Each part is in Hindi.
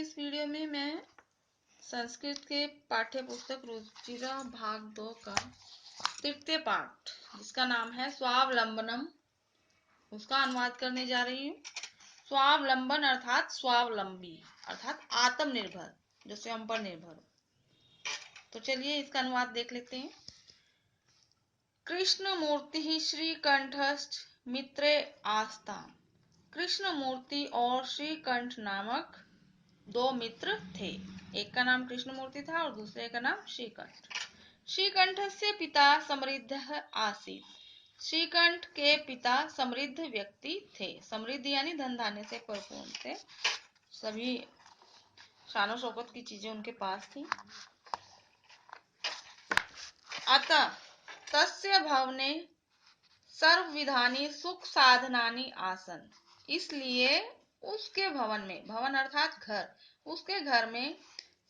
इस वीडियो में मैं संस्कृत के पाठ्य पुस्तक रुचिरा भाग 2 का तृतीय पाठ जिसका नाम है स्वावलंबनम, उसका अनुवाद करने जा रही हूँ। स्वावलंबन अर्थात स्वावलंबी अर्थात आत्मनिर्भर, जो स्वयं पर निर्भर हो। तो चलिए इसका अनुवाद देख लेते हैं। कृष्ण मूर्ति श्रीकंठस्थ मित्रे आस्ताम। कृष्ण मूर्ति और श्रीकंठ नामक दो मित्र थे। एक का नाम कृष्ण मूर्ति था और दूसरे का नाम श्रीकंठ। श्रीकंठ से पिता समृद्ध आसीत। श्रीकंठ के पिता समृद्ध व्यक्ति थे। समृद्ध यानी धन धान्य से परिपूर्ण थे, सभी शानो शौकत की चीजें उनके पास थी। अतः तस्य भवने सर्वविधानि सुख साधनानि आसन। इसलिए उसके भवन में, भवन अर्थात घर, उसके घर में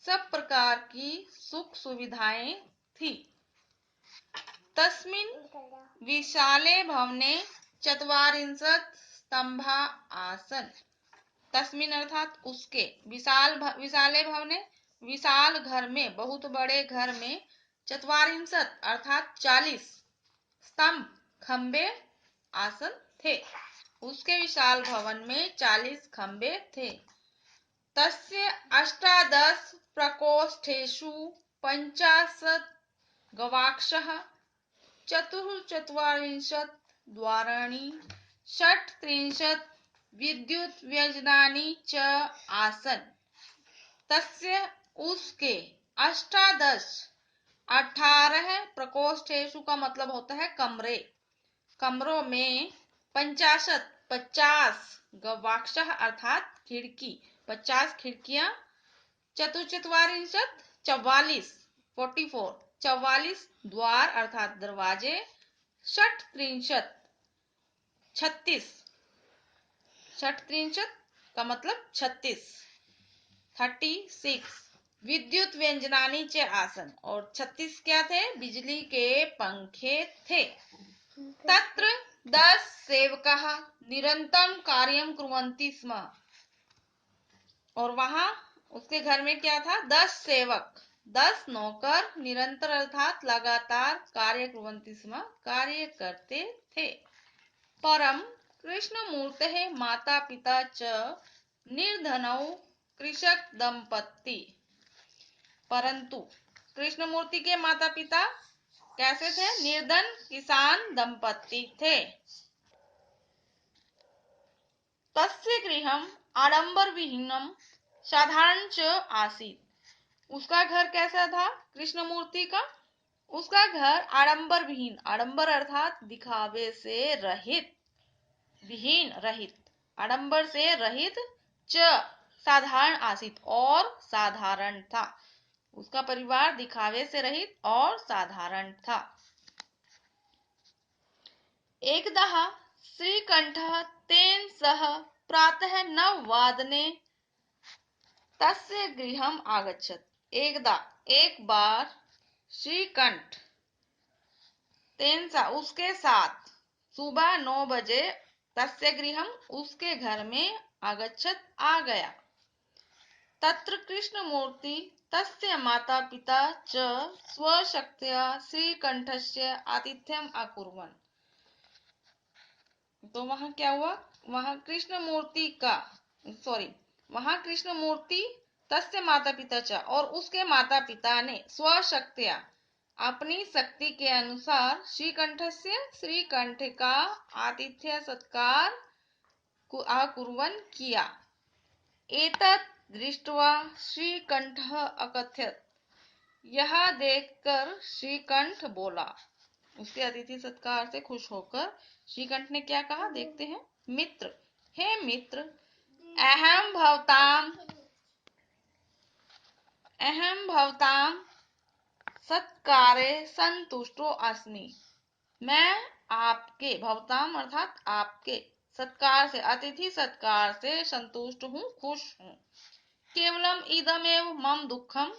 सब प्रकार की सुख सुविधाएं थी। तस्मिन् विशाले भवने चत्वारिंशत् स्तंभा आसन। तस्मिन् अर्थात उसके, विशाले भवने विशाल घर में, बहुत बड़े घर में, चत्वारिंशत् अर्थात 40 स्तंभ खंबे आसन थे। उसके विशाल भवन में 40 खंबे थे। तस्य अष्टादश प्रकोष्ठेषु 50 गवाक्षः, चतुश्चत्वारिंशत् द्वाराणि, 36 विद्युत व्यजनानि च आसन। तस्य उसके अष्टादश 18 प्रकोष्ठेषु का मतलब होता है कमरे, कमरों में 50 गवाक्षः अर्थात खिड़की, 50 खिड़कियां, चतुश्चत्वारिंशत् 44 द्वार अर्थात दरवाजे, 36 का मतलब 36 विद्युत व्यंजनानी च आसन, और 36 क्या थे? बिजली के पंखे थे। तत्र 10 सेवकाः निरंतरं कार्यं कुर्वन्ति स्म। और वहां उसके घर में क्या था? 10 सेवक, 10 नौकर, निरंतर अर्थात लगातार, कार्य कुर्वन्ति स्म कार्य करते थे। परम कृष्ण मूर्तेः माता पिता च निर्धनौ कृषक दंपत्ति। परंतु कृष्ण मूर्ति के माता पिता कैसे थे? निर्धन किसान दंपत्ति थे। तस्य गृहम् आडंबर विहीनम साधारण च आसीत। उसका घर कैसा था? कृष्ण मूर्ति का, उसका घर आडंबर विहीन, आडंबर अर्थात दिखावे से रहित, विहीन रहित, आडंबर से रहित, च साधारण आसीत और साधारण था। उसका परिवार दिखावे से रहित और साधारण था। एकदा श्रीकंठः तेन सह प्रातः 9 तस्य गृहम् आगच्छत्। एकदा, एक बार, श्रीकंठ तेन सह उसके साथ, सुबह 9 बजे, तस्य गृहम् उसके घर में, आगच्छत् आ गया। तत्र कृष्ण मूर्ति तस्य माता पिता च स्वशक्त्या श्रीकंठस्य आतिथ्यम् अकुर्वन्। तो वहां क्या हुआ? वहां कृष्ण मूर्ति तस्य माता पिता च, और उसके माता पिता ने स्वशक्त्या अपनी शक्ति के अनुसार श्रीकंठ का आतिथ्य सत्कार अकुर्वन् किया। एतत् दृष्ट्वा श्रीकंठः अकथयत्। यह देखकर श्रीकंठ बोला। उसके अतिथि सत्कार से खुश होकर श्रीकंठ ने क्या कहा? देखते हैं। मित्र, हे मित्र, अहम भवताम सत्कारे संतुष्टो अस्मि। मैं आपके, भवताम अर्थात आपके, सत्कार से, अतिथि सत्कार से संतुष्ट हूँ, खुश हूँ। केवलम इदमेव मम दुखम,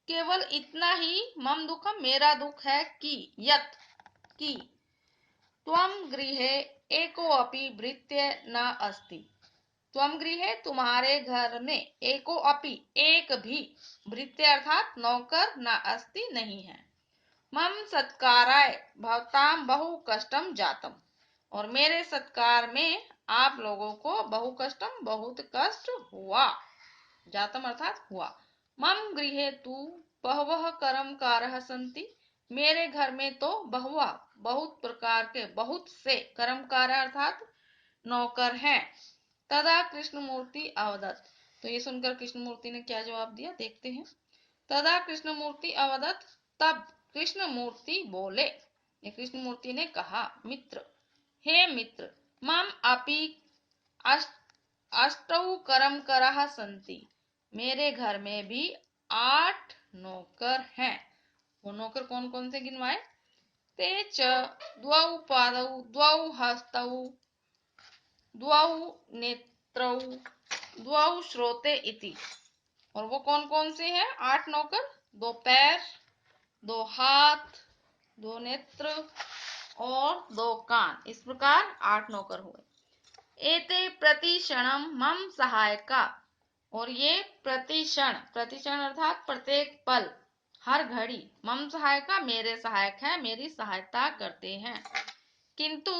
केवल इतना ही, मम दुखम मेरा दुख है, कि त्वं गृहे एको अपि भृत्य न अस्ति। त्वम गृहे तुम्हारे घर में एको अपि एक भी भृत्य अर्थात नौकर न अस्ति नहीं है। मम सत्काराय भवताम बहु कष्टम जातम, और मेरे सत्कार में आप लोगों को बहु कष्टम बहुत कष्ट हुआ। जातम अर्थात हुआ। मम गृहे तु बहवः कर्मकारः सन्ति, मेरे घर में तो बहुआ बहुत प्रकार के बहुत से कर्मकार अर्थात नौकर हैं। तदा कृष्णमूर्ति अवदत्, तो ये सुनकर कृष्णमूर्ति ने क्या जवाब दिया देखते हैं। तदा कृष्णमूर्ति अवदत्, तब कृष्णमूर्ति बोले, ये कृष्णमूर्ति ने कहा, मित्र, हे मित्र, मम अपि अष्टौ कर्मकराः सन्ति, मेरे घर में भी 8 नौकर हैं। वो नौकर कौन कौन से गिनवाए? ते च द्वौ पादौ द्वौ हस्तौ द्वौ नेत्रौ द्वौ श्रोते इति। और वो कौन कौन से हैं 8 नौकर? 2 पैर, 2 हाथ, 2 नेत्र और 2 कान, इस प्रकार 8 नौकर हुए। एते प्रतिक्षणम मम सहायका, और ये प्रतिक्षण अर्थात प्रत्येक पल, हर घड़ी, मम सहायका मेरे सहायक है, मेरी सहायता करते हैं। किंतु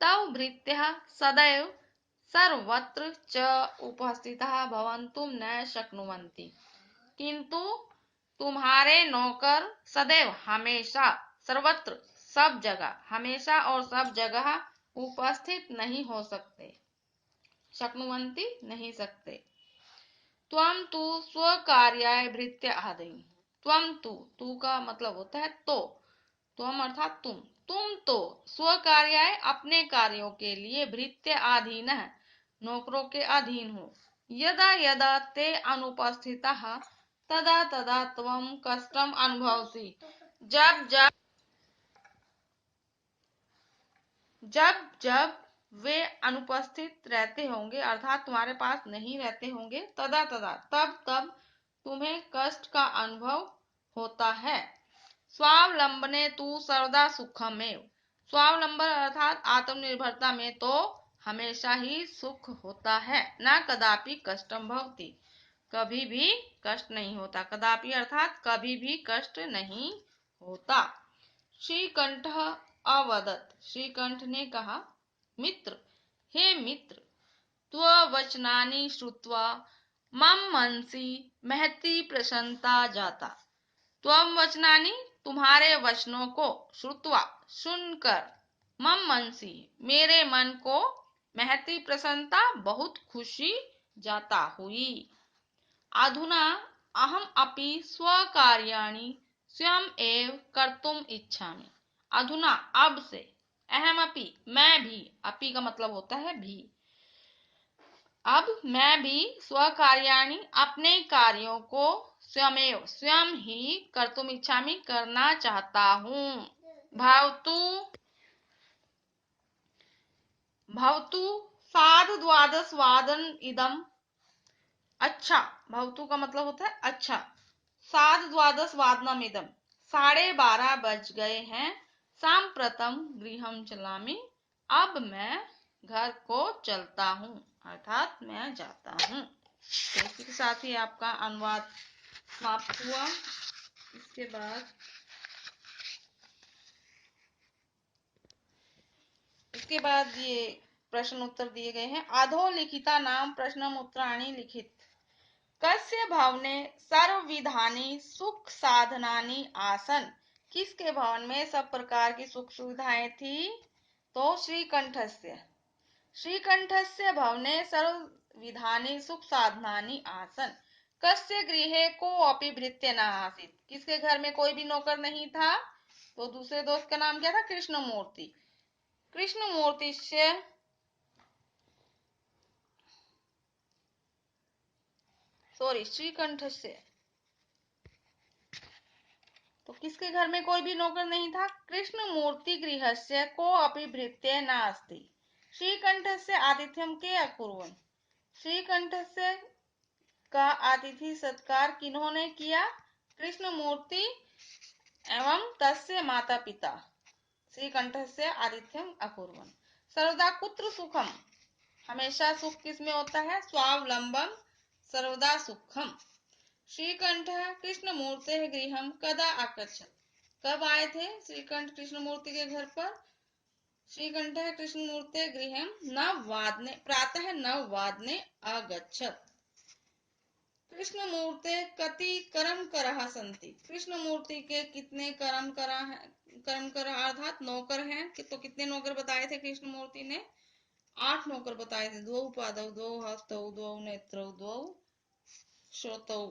तव भृत्यः सदैव सर्वत्र च उपस्थिताः भवन्तुं न शक्नुवन्ति, किंतु तुम्हारे नौकर सदैव हमेशा सर्वत्र सब जगह, हमेशा और सब जगह उपस्थित नहीं हो सकते, शक्नुवन्ति नहीं सकते। त्वम तु स्वकार्याय भृत्य आदि, त्वम तू का मतलब होता है तो, त्वम अर्थात तुम तो स्वकार्याय अपने कार्यों के लिए भृत्य अधीन है, नौकरों के अधीन हो। यदा यदा ते अनुपस्थिताः तदा तदा त्वम कष्टम अनुभवसि, जब जब वे अनुपस्थित रहते होंगे अर्थात तुम्हारे पास नहीं रहते होंगे, तदा तदा तब तुम्हें कष्ट का अनुभव होता है। स्वावलंबने तु सर्वदा सुखमेव, स्वावलंबन अर्थात आत्मनिर्भरता में तो हमेशा ही सुख होता है। न कदापि कष्टम भवति, कभी भी कष्ट नहीं होता। कदापि अर्थात कभी भी कष्ट नहीं होता। श्रीकंठ अवदत्, श्रीकंठ ने कहा, मित्र, हे मित्र, त्ववचनानि श्रुत्वा मम मनसि महती प्रसन्नता जाता। त्वम वचनानि तुम्हारे वचनों को, श्रुत्वा सुनकर, मम मनसि मेरे मन को, महती प्रसन्नता बहुत खुशी जाता हुई। अधुना अहम अपि स्वकार्याणि स्वयं एव कर्तुम इच्छामि, अधुना अब से, अहम अपि मैं भी, अपि का मतलब होता है भी, अब मैं भी स्वकार्याणि अपने कार्यों को स्वयमेव स्वयं ही कर्तुम इच्छामि करना चाहता हूँ। भवतु सार्धद्वादशवादन इदम, अच्छा, भवतु का मतलब होता है अच्छा, सार्धद्वादशवादनम इदम, 12:30 बज गए हैं। सांप्रतम गृहम चलामि, अब मैं घर को चलता हूँ अर्थात मैं जाता हूँ। तो इसी के साथ ही आपका अनुवाद समाप्त हुआ। इसके बाद ये प्रश्न उत्तर दिए गए हैं। अधोलिखिता नाम प्रश्नम उत्तराणि लिखित, कस्य भवने सर्वविधानि सुख साधनानि आसन, किसके भवन में सब प्रकार की सुख सुविधाएं थी? तो श्रीकंठस्य, श्रीकंठस्य भवने सर्वविधानि सुख साधनानि आसन। कस्य गृहे को अपि भृत्य न आसीत्, किसके घर में कोई भी नौकर नहीं था? तो दूसरे दोस्त का नाम क्या था? कृष्णमूर्ति। कृष्णमूर्ति से श्रीकंठ से, तो किसके घर में कोई भी नौकर नहीं था? कृष्णमूर्ति गृहस्य को अपि भृत्य नास्ति, श्रीकंठस्य आतिथ्यम के अकुर्वन्, श्रीकंठस्य का अतिथि सत्कार किन्होंने किया? कृष्णमूर्ति एवं तस्य माता पिता। श्रीकंठस्य आतिथ्यम अकुर्वन्। सर्वदा कुत्र सुखम, हमेशा सुख किस में होता है? स्वावलंबम सर्वदा सुखम। श्रीकंठ कृष्णमूर्ते गृहम कदा आगच्छत्। कब आए थे श्रीकंठ कृष्णमूर्ति के घर पर? श्रीकंठ कृष्णमूर्ते गृहम नववादने प्रातः 9 वादने आगच्छत्। कृष्णमूर्ते कति कर्म करः सन्ति। कृष्णमूर्ति के कितने कर्म कर अर्थात नौकर हैं। तो कितने नौकर बताए थे कृष्णमूर्ति ने? 8 नौकर बताए थे। 2 पादौ 2 हस्तौ 2 नेत्रौ 2 श्रोतौ।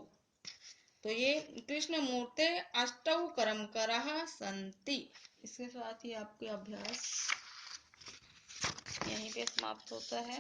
तो ये कृष्णमूर्ते अष्टौ कर्म करः सन्ति। इसके साथ ही आपके अभ्यास यहीं पे समाप्त होता है।